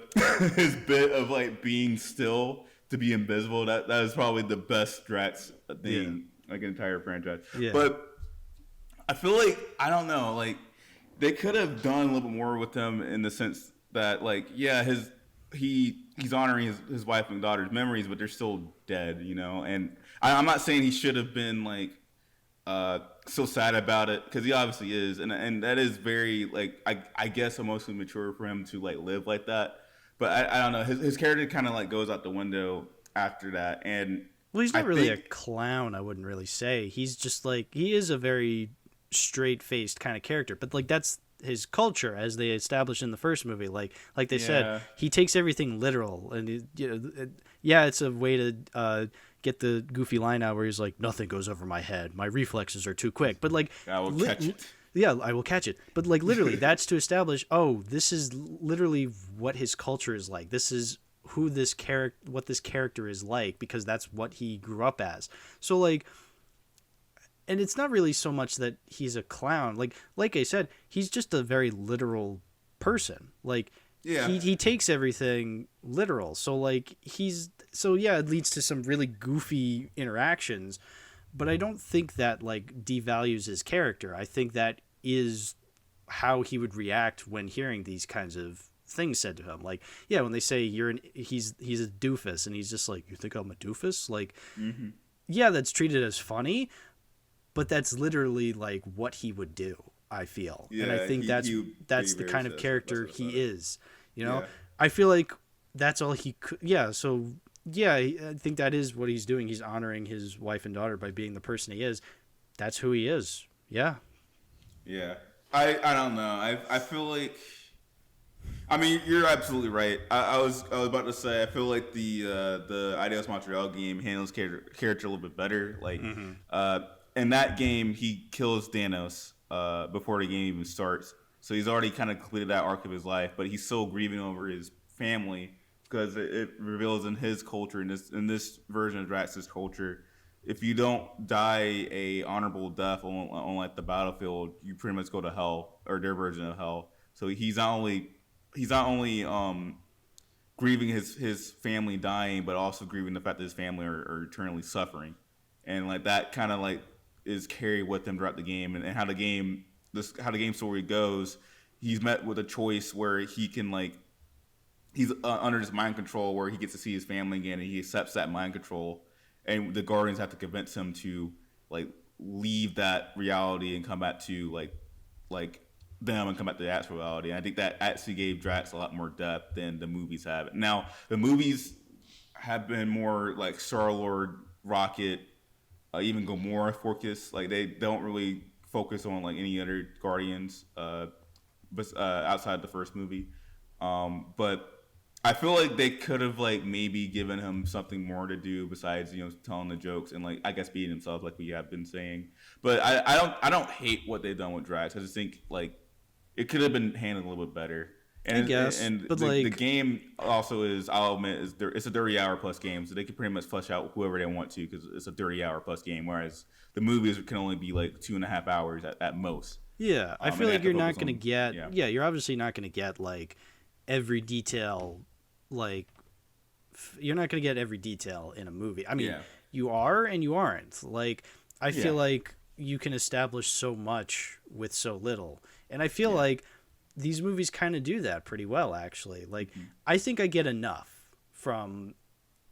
his bit of like being still to be invisible. That is probably the best Drax thing, like an entire franchise. Yeah. But I feel like I don't know, like they could have done a little bit more with him in the sense that like he's honoring his wife and daughter's memories, but they're still dead, you know. And I'm not saying he should have been like so sad about it, because he obviously is, and that is very like I guess emotionally mature for him to like live like that. But I don't know, his character kind of like goes out the window after that. And well, he's not really a clown. I wouldn't really say he's just like he is a very straight faced kind of character, but like that's his culture as they established in the first movie. Like they said, he takes everything literal, and it's a way to get the goofy line out where he's like, nothing goes over my head, my reflexes are too quick, but like I will catch it. Yeah, I will catch it. But like literally that's to establish, this is literally what his culture is like. This is who what this character is like, because that's what he grew up as. So like, and it's not really so much that he's a clown. Like I said, he's just a very literal person. Like he takes everything literal. So like it leads to some really goofy interactions, but I don't think that like devalues his character. I think that is how he would react when hearing these kinds of things said to him. Like, yeah, when they say he's a doofus, and he's just like, you think I'm a doofus? Like, yeah, that's treated as funny, but that's literally like what he would do, I feel. And I think that's the kind of character he is, you know? Yeah. I feel like that's all he could. Yeah. So yeah, I think that is what he's doing. He's honoring his wife and daughter by being the person he is. That's who he is. Yeah. Yeah. I don't know. I feel like, I mean, you're absolutely right. I was about to say, I feel like the Eidos Montreal game handles character a little bit better. Like, in that game, he kills Thanos before the game even starts. So he's already kind of completed that arc of his life, but he's still grieving over his family, because it reveals in his culture, in this version of Drax's culture, if you don't die a honorable death on like the battlefield, you pretty much go to hell, or their version of hell. So he's not only grieving his family dying, but also grieving the fact that his family are eternally suffering, and like that kind of like is carried with him throughout the game, and how the game story goes. He's met with a choice where he can like he's under this mind control where he gets to see his family again, and he accepts that mind control, and the Guardians have to convince him to like leave that reality and come back to like them and come back to the actual reality. And I think that actually gave Drax a lot more depth than the movies have. Now the movies have been more like Star-Lord, Rocket, even Gamora focus. Like they don't really focus on like any other Guardians, but outside the first movie. But I feel like they could have like maybe given him something more to do besides telling the jokes and like I guess being himself like we have been saying. But I don't hate what they've done with Drax. I just think like it could have been handled a little bit better. I guess, And but the game also is, I'll admit, it's a 30-hour plus game, so they can pretty much flesh out whoever they want to because it's a 30-hour plus game. Whereas the movies can only be like 2.5 hours at most. Yeah, I feel like you're not going to get. Yeah, You're obviously not going to get like every detail. Like, you're not going to get every detail in a movie. I mean, you are and you aren't. Like, I feel like you can establish so much with so little, and I feel like these movies kind of do that pretty well, actually. Like, I think I get enough from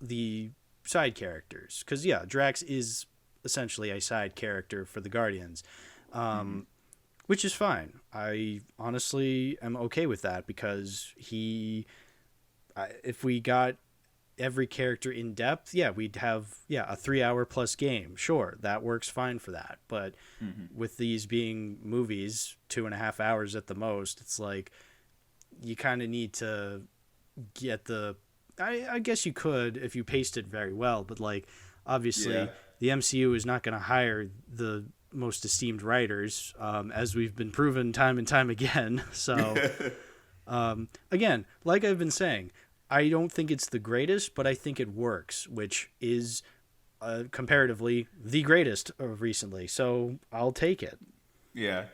the side characters. Because, Drax is essentially a side character for the Guardians, which is fine. I honestly am okay with that because if we got every character in depth, we'd have a 3-hour plus game. Sure, that works fine for that. But with these being movies, 2.5 hours at the most, it's like you kind of need to get the. I guess you could if you paced it very well, but like obviously the MCU is not going to hire the most esteemed writers, as we've been proven time and time again. So again, like I've been saying, I don't think it's the greatest, but I think it works, which is comparatively the greatest of recently. So I'll take it. Yeah.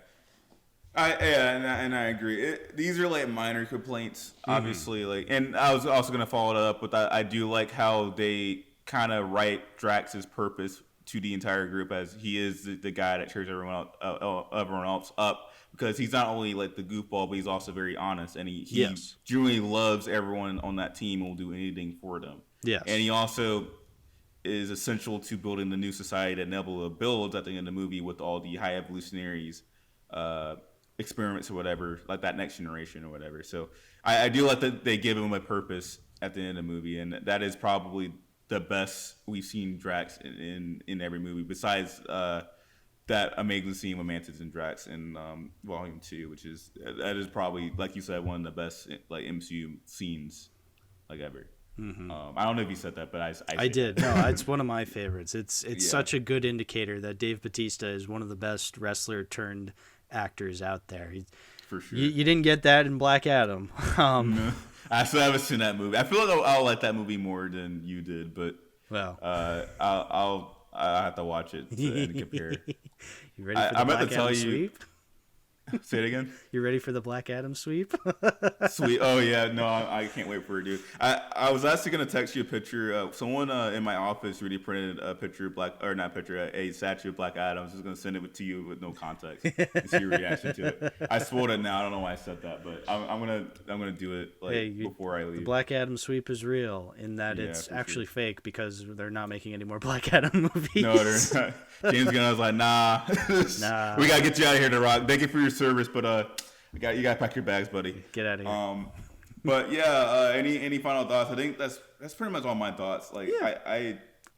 And I agree. These are like minor complaints, obviously. Like, and I was also gonna follow it up with I do like how they kind of write Drax's purpose to the entire group as he is the guy that cheers everyone else up. Because he's not only like the goofball, but he's also very honest, and he genuinely loves everyone on that team and will do anything for them. Yes. And he also is essential to building the new society that Nebula builds at the end of the movie with all the high evolutionaries experiments or whatever, like that next generation or whatever. So I do like that they give him a purpose at the end of the movie, and that is probably the best we've seen Drax in every movie, besides that amazing scene with Mantis and Drax in Volume 2, which is probably, like you said, one of the best like MCU scenes like ever. I don't know if you said that, but I did. No, it's one of my favorites. It's such a good indicator that Dave Bautista is one of the best wrestler turned actors out there. For sure. You didn't get that in Black Adam. No. I still haven't seen that movie. I feel like I'll like that movie more than you did, but I'll have to watch it and compare. You ready for the Black Adam sweep? Say it again. You ready for the Black Adam sweep? Sweet. Oh yeah, no, I can't wait for it, dude. I was actually gonna text you a picture. Someone in my office really printed a picture of a statue of Black Adam. I was just gonna send it to you with no context and see your reaction to it. I spoiled it now. I don't know why I said that, but I'm gonna do it before I leave. The Black Adam sweep is real in that it's actually fake because they're not making any more Black Adam movies. No, they're not. James Gunn was like, nah, we gotta get you out of here, The Rock. Thank you for your service, but you gotta pack your bags, buddy. Get out of here. But yeah, any final thoughts? I think that's pretty much all my thoughts. Like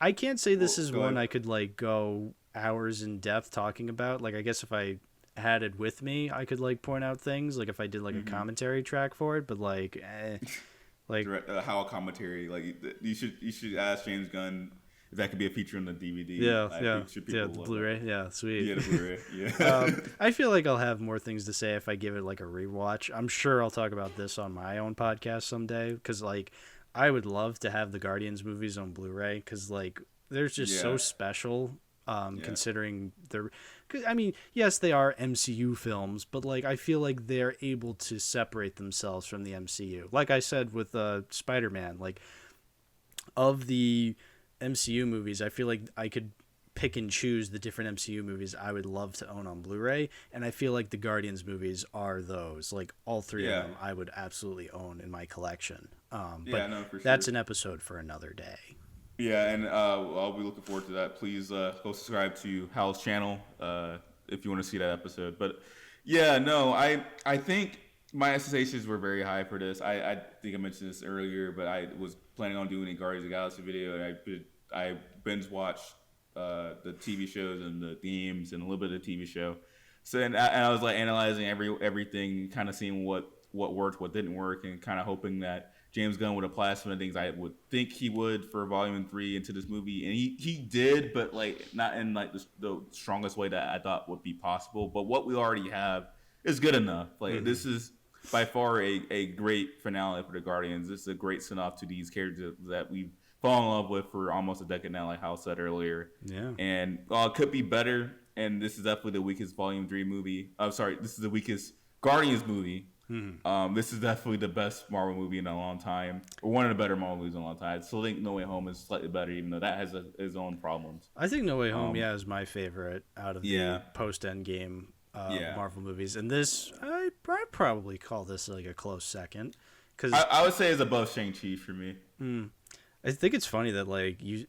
I can't say this is one I could like go hours in depth talking about. Like I guess if I had it with me, I could like point out things. Like if I did like a commentary track for it, but like how a commentary like you should ask James Gunn. If that could be a feature on the DVD. The Blu-ray. Yeah, sweet. Yeah, the Blu-ray. Yeah. I feel like I'll have more things to say if I give it like a rewatch. I'm sure I'll talk about this on my own podcast someday because like I would love to have the Guardians movies on Blu-ray because like they're just so special. Considering I mean, yes, they are MCU films, but like I feel like they're able to separate themselves from the MCU. Like I said with Spider-Man, like of the MCU movies, I feel like I could pick and choose the different MCU movies I would love to own on Blu-ray, and I feel like the Guardians movies are those. Like all three of them I would absolutely own in my collection. But that's an episode for another day. Yeah, and I'll be looking forward to that. Please go subscribe to Hal's channel if you want to see that episode. But yeah, no, I think my expectations were very high for this. I think I mentioned this earlier, but I was planning on doing a Guardians of the Galaxy video, and I binge watched the TV shows and the games and a little bit of the TV show. So and I was like analyzing everything, kind of seeing what worked, what didn't work, and kind of hoping that James Gunn would apply some of the things I would think he would for Volume 3 into this movie, and he did, but like not in like the strongest way that I thought would be possible. But what we already have is good enough. Like this is by far a great finale for the Guardians. This is a great send-off to these characters that we've fallen in love with for almost a decade now, like Hal said earlier. Yeah. And it could be better, and this is definitely the weakest Volume 3 movie. I'm sorry, this is the weakest Guardians movie. This is definitely the best Marvel movie in a long time, or one of the better Marvel movies in a long time. I still think No Way Home is slightly better, even though that has its own problems. I think No Way Home, is my favorite out of the post-Endgame Marvel movies. And this, I'd probably call this like a close second. Cause I would say it's above Shang-Chi for me. I think it's funny that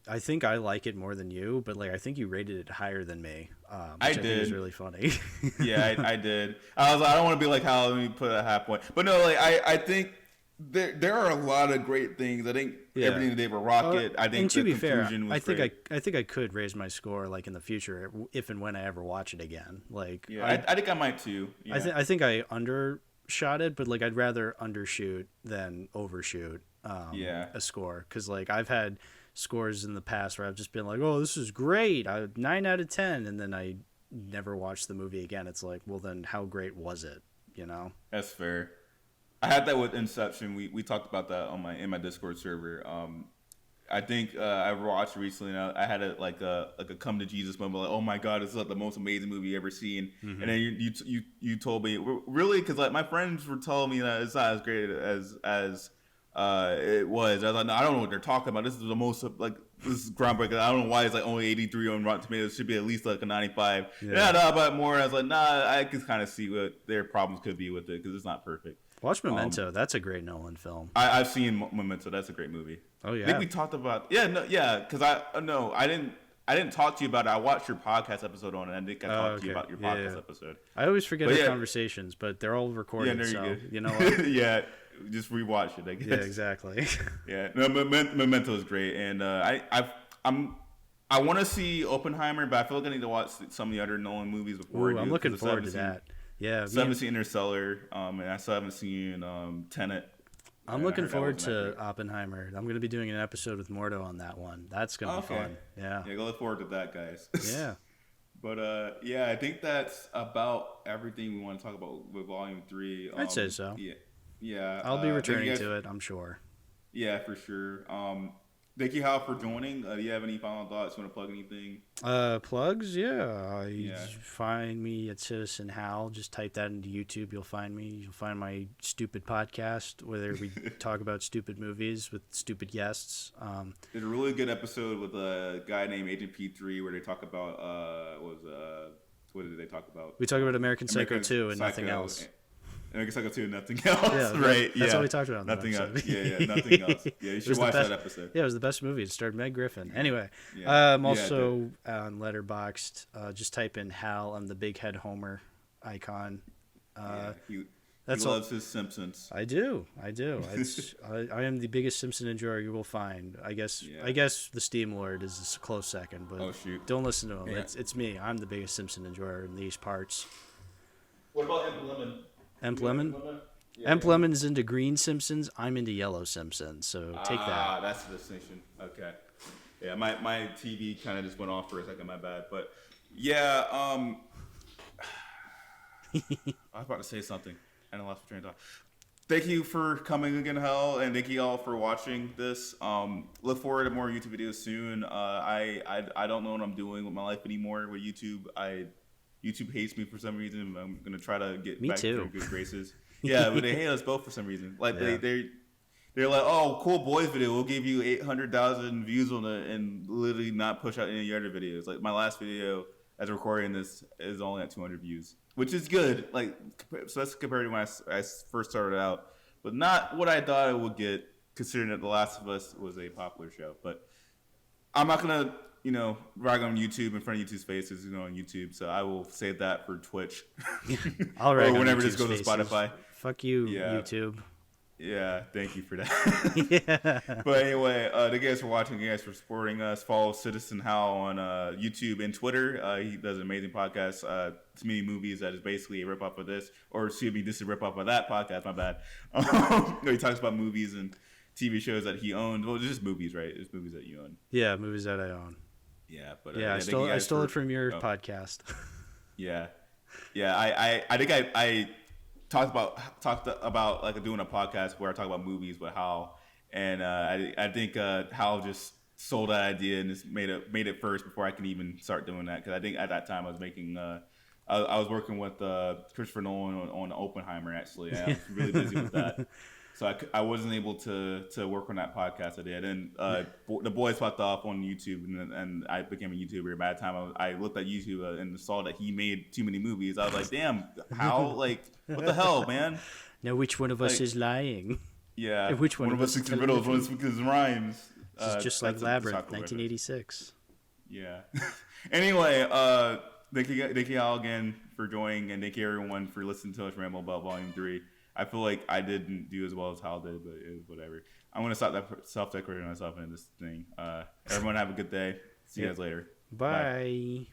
I think I like it more than you, but like I think you rated it higher than me. I did. Think is really funny. Yeah, I did. I was like, I don't want to be like Hal. Let me put a half point. But no, like I think there are a lot of great things. I think everything that they were Rocket. I think and to be fair, I think I could raise my score like in the future if and when I ever watch it again. Like I think I might too. Yeah. I think I undershot it, but like I'd rather undershoot than overshoot. A score, because like I've had scores in the past where I've just been like, oh, this is great, 9 out of 10, and then I never watched the movie again. It's like, well, then how great was it? You know? That's fair. I had that with Inception. We talked about that in my Discord server. I think I watched it recently, and I had a come to Jesus moment, like, oh my god, this is like the most amazing movie you ever seen. And then you told me, really, because like my friends were telling me that it's not as great as it was. I was like, no, I don't know what they're talking about. This is the most this is groundbreaking. I don't know why it's like only 83 on Rotten Tomatoes. It should be at least like a 95. Yeah, I thought about it more. I was like, nah, I can kind of see what their problems could be with it because it's not perfect. Watch Memento. That's a great Nolan film. I've seen Memento. That's a great movie. Oh yeah. I think we talked about because I didn't talk to you about it. I watched your podcast episode on it. I think I talked to you about your podcast episode. I always forget our conversations, but they're all recorded. Yeah, so you know what? Yeah. Just rewatch it, I guess. Yeah, exactly. Yeah, no, Memento is great, and I want to see Oppenheimer, but I feel like I need to watch some of the other Nolan movies before. I'm looking forward to that. Yeah, I haven't seen Interstellar, and I still haven't seen Tenet. I'm looking forward to Oppenheimer. I'm going to be doing an episode with Mordo on that one. That's going to be fun. Yeah. Yeah, go look forward to that, guys. Yeah. But I think that's about everything we want to talk about with Volume 3. I'd say so. Yeah. Yeah, I'll be returning to it, I'm sure. Yeah, for sure. Thank you, Hal, for joining. Do you have any final thoughts? You want to plug anything? Plugs? Yeah. Find me at Citizen Hal. Just type that into YouTube. You'll find me. You'll find my stupid podcast where we talk about stupid movies with stupid guests. There's a really good episode with a guy named Agent P3 where they talk about what did they talk about? We talk about American Psycho 2 and nothing else. American Psycho 2 and nothing else, right? That's all we talked about. Nothing else. Yeah, nothing else. Yeah, you should watch that episode. Yeah, it was the best movie. It starred Meg Griffin. Anyway, I'm also on Letterboxd. Just type in Hal. I'm the big head Homer icon. He loves his Simpsons. I do. I am the biggest Simpson enjoyer you will find. I guess the Steam Lord is a close second, but don't listen to him. Yeah. It's me. I'm the biggest Simpson enjoyer in these parts. What about Emp Lemon? Emp Lemon? Emp Lemon is into green Simpsons. I'm into yellow Simpsons. So take that. Ah, that's the distinction. Okay. Yeah, my TV kind of just went off for a second. My bad. But yeah, I was about to say something and I lost my train of thought. Thank you for coming again, Hal, and thank you all for watching this. Look forward to more YouTube videos soon. I don't know what I'm doing with my life anymore with YouTube. YouTube hates me for some reason. I'm gonna try to get back to good graces. Yeah, but they hate us both for some reason. Like they're like, oh, cool boys video. We'll give you 800,000 views on it and literally not push out any of your other videos. Like my last video, as recording this, is only at 200 views, which is good. Like especially compared to when I first started out, but not what I thought it would get, considering that The Last of Us was a popular show. But I'm not gonna rag on YouTube in front of YouTube's faces, on YouTube. So I will save that for Twitch. I'll rag or whenever on just go to faces. Spotify. Fuck you, YouTube. Yeah, thank you for that. Yeah. But anyway, thank you guys for watching. Thank you guys for supporting us. Follow Citizen Hal on YouTube and Twitter. He does an amazing podcast, To Many Movies, that is basically a ripoff of this. Or excuse me, this is a ripoff of that podcast. My bad. He talks about movies and TV shows that he owned. Well, just movies, right? It's movies that you own. Yeah, movies that I own. Yeah, but Yeah, I stole it from your podcast. Yeah, yeah. I think I talked about like doing a podcast where I talk about movies with Hal, and I think Hal just sold that idea and just made it first before I can even start doing that, because I think at that time I was making I was working with Christopher Nolan on Oppenheimer, actually. And I was really busy with that. So I wasn't able to work on that podcast I did. And the boys popped off on YouTube, and I became a YouTuber. By the time I looked at YouTube and saw that he made Too Many Movies, I was like, damn, how? Like, what the hell, man? Now, which one of us is lying? Yeah. And which one of us speaks in riddles, one speaks in rhymes. This is just like Labyrinth, 1986. Yeah. Anyway, thank you all again for joining, and thank you everyone for listening to us ramble about Volume 3. I feel like I didn't do as well as Hal did, but it was whatever. I'm going to stop self-decorating myself into this thing. Everyone have a good day. See you guys later. Bye. Bye.